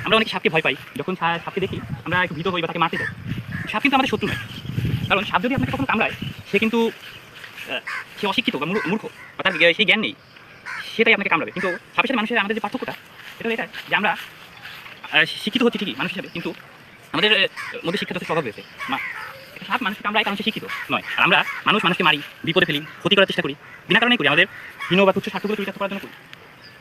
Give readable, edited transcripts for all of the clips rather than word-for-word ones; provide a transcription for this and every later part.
আমরা অনেক সাপকে ভয় পাই, যখন সাপকে দেখি আমরা একটু ভীত হই বা তাকে মারতে যাই। সাপ কিন্তু আমাদের শত্রু নয়, কারণ সাপ যদি আপনাকে কখনো কামড়ায় সে কিন্তু সে অশিক্ষিত বা মূর্খ বা তার সেই জ্ঞান নেই, সেটাই আপনাকে কামড়াবে। কিন্তু সাপের সাথে মানুষের আমাদের যে পার্থক্যটা এটা এটা যে আমরা শিক্ষিত হচ্ছি ঠিকই মানুষ হিসাবে, কিন্তু আমাদের মধ্যে শিক্ষাটা স্বভাব রয়েছে। সাপ মানুষকে কামড়ায় কারণ সে শিক্ষিত নয়, আর আমরা মানুষকে মারি, বিপদে ফেলি, ক্ষতি করার চেষ্টা করি, বিনা কারণেই করি, আমাদের হীন বা তুচ্ছ স্বার্থগুলো চরিতার্থ করার জন্য করি।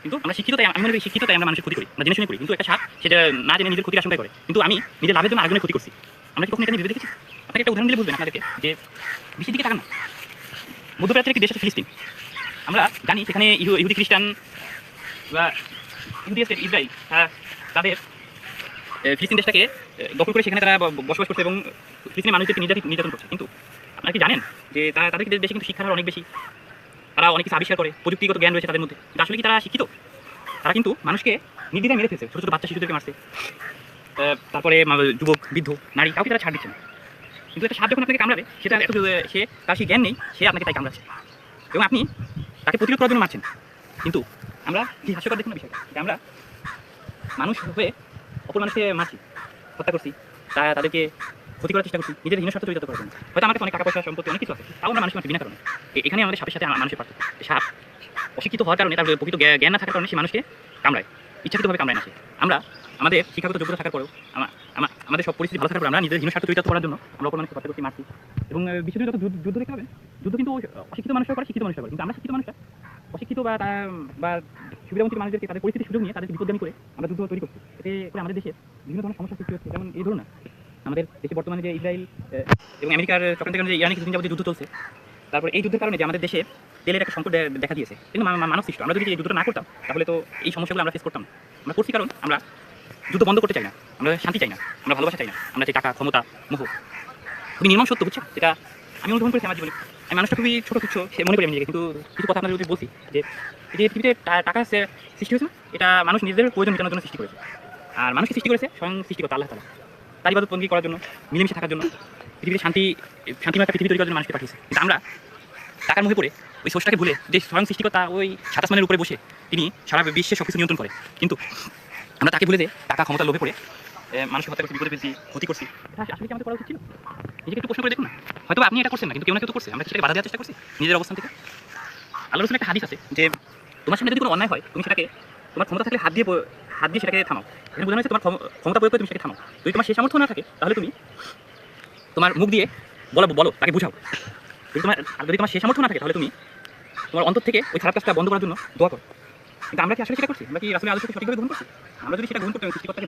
কিন্তু আমরা শিক্ষিততাই, আমি মনে করি শিক্ষিততাই আমরা মানুষের ক্ষতি করি, আমরা জেনে শুনে করি। কিন্তু একটা সাপ সেটা না জেনে নিজের ক্ষতির আশঙ্কা করে, কিন্তু আমি নিজের লাভের জন্য আরেকজনের ক্ষতি করছি। আমরা কি কখনো এটা নিয়ে ভেবে দেখেছি? আপনাকে একটা উদাহরণ দিলে বুঝবেন আপনাদেরকে, যে বিশ্বের দিকে তাকান না, মধ্যপ্রাচ্যের একটি দেশ আছে ফিলিস্তিন। আমরা জানি সেখানে ইহুদি খ্রিস্টান বা ইহুদি স্টেট ইসরায়েল তাদের ফিলিস্তিন দেশটাকে দখল করে সেখানে তারা বসবাস করছে এবং ফিলিস্তিনের মানুষদেরকে নির্যাতন করছে। কিন্তু আপনারা কি জানেন যে তাদের দেশে কিন্তু শিক্ষার হার অনেক বেশি, তারা অনেক কিছু আবিষ্কার করে, প্রযুক্তিগত জ্ঞান রয়েছে তাদের মধ্যে। কিন্তু আসলে কি তারা শিক্ষিত? তারা কিন্তু মানুষকে নির্দ্বিধায় মেরে ফেলছে, ছোটো ছোটো বাচ্চা শিশুদেরকে মারছে, তারপরে যুবক বৃদ্ধ নারী কাউকে তারা ছাড় দিচ্ছে না। কিন্তু একটা সাপ যখন আপনাকে কামড়াবে, সেটা সে তার সেই জ্ঞান নেই, সে আপনাকে তাই কামড়াচ্ছে এবং আপনি তাকে প্রতিরোধ করার জন্য মারছেন। কিন্তু আমরা কি হাস্যকর দেখুন না বিষয়টা, যে আমরা মানুষ হয়ে অপর মানুষকে মারছি, হত্যা করছি, তাদেরকে ক্ষতি করার চেষ্টা করছি নিজের হীন স্বার্থ চরিতার্থ করার জন্য। হয়তো আমাদের অনেক টাকা পয়সা সম্পত্তি অনেক কিছু আছে, তাও আমরা মানুষকে বিনা কারণে। এখানে আমাদের সাপের সাথে মানুষের পার্থক্য। সাপ অশিক্ষিত হওয়ার কারণে, তার প্রকৃত জ্ঞান না থাকার কারণে সে মানুষকে কামড়ায়, ইচ্ছাকৃতভাবে কামড়ায় না সে। আমরা আমাদের শিক্ষাগত যোগ্যতা থাকার পরেও, আমাদের সব পরিস্থিতি ভালো থাকার পরে আমরা নিজের হীন স্বার্থ চরিতার্থ করার জন্য আমরা অপর মানুষকে হত্যা করছি, মারছি। এবং বিশ্বযুদ্ধে যত যুদ্ধ দেখতে হবে, যুদ্ধ কিন্তু অশিক্ষিত মানুষরা করে, শিক্ষিত মানুষরা করে। কিন্তু আমরা শিক্ষিত মানুষরা অশিক্ষিত বা সুবিধাবঞ্চিত মানুষদেরকে তাদের পরিস্থিতির সুযোগ নিয়ে তাদেরকে বিপদগামী করে আমরা যুদ্ধ তৈরি করছি। এতে করে আমাদের দেশে বিভিন্ন ধরনের সমস্যা সৃষ্টি হচ্ছে। যেমন এই ধরুন না, আমাদের দেশে বর্তমানে যে ইসরায়েল এবং আমেরিকার চক্রান্তের কারণে যে ইরানে কিছুদিন যাবত যে যুদ্ধ চলছে, তারপর এই যুদ্ধের কারণে যে আমাদের দেশে তেলের একটা সংকট দেখা দিয়েছে, কিন্তু মানব সৃষ্ট। আমরা যদি এই যুদ্ধটা না করতাম তাহলে তো এই সমস্যাগুলো আমরা ফেস করতাম না। আমরা করছি কারণ আমরা যুদ্ধ বন্ধ করতে চাই না, আমরা শান্তি চাই না, আমরা ভালোবাসা চাই না, আমরা চাই টাকা, ক্ষমতা, মোহ। খুবই নির্মম সত্য, বুঝছেন? এটা আমি অনুধাবন করেছি আমার জীবনে। আমি মানুষটা খুবই ছোটো তুচ্ছ মনে করি আমি নিজেকে, কিন্তু কিছু কথা আপনাদের যদি বলছি, যে এই যে পৃথিবীতে টাকা সৃষ্টি হয়েছে না, এটা মানুষ নিজেদের প্রয়োজন মেটানোর জন্য সৃষ্টি করেছে। আর মানুষকে সৃষ্টি করেছে স্বয়ং সৃষ্টিকর্তা আল্লাহ তাআলা, তার ইবাদত বন্দী করার জন্য, মিলেমিশে থাকার জন্য, পৃথিবীতে শান্তিময় একটা পৃথিবী তৈরি করার জন্য মানুষকে পাঠিয়েছে। কিন্তু আমরা টাকার মুখে পড়ে ওই স্রষ্টাকে ভুলে, যে স্বয়ং সৃষ্টিকর্তা ওই ৭ আসমানের উপরে বসে তিনি সারা বিশ্বের সব কিছু নিয়ন্ত্রণ করে, কিন্তু আমরা তাকে ভুলে যে টাকা ক্ষমতার লোভে পড়ে মানুষকে হত্যা করছি, বিপদে ফেলছি, ক্ষতি করছি। এটা আসলে কি আমাদের করা উচিত ছিল? নিজেকে একটু প্রশ্ন করে দেখুন না। হয়তো আপনি এটা করছেন না, কিন্তু কেউ না কেউ তো করছে। আমরা সেটাকে বাধা দেওয়ার চেষ্টা করছি নিজের অবস্থান থেকে। আল্লাহর রাসূলের একটা হাদিস আছে যে তোমার সামনে যদি কোনো অন্যায় হয়, তুমি সেটাকে তোমার ক্ষমতা থাকলে হাত দিয়ে সেটাকে থামাও। এখানে বোঝানো হচ্ছে তোমার ক্ষমতা প্রয়োগ করে তুমি সেটাকে থামাও। যদি তোমার সেই সামর্থ্য না থাকে, তাহলে তুমি তোমার মুখ দিয়ে বলো, তাকে বুঝাও। যদি তোমার সেই সামর্থ্য না থাকে, তাহলে তুমি তোমার অন্তর থেকে ওই খারাপ কাজটা বন্ধ করার জন্য দোয়া করো। কিন্তু আমরা কি আসলে সেটা করছি? আমরা কি রাসূলের আদর্শকে সঠিকভাবে গ্রহণ করছি? আমরা যদি সেটা গ্রহণ করতাম, সৃষ্টিকর্তাকে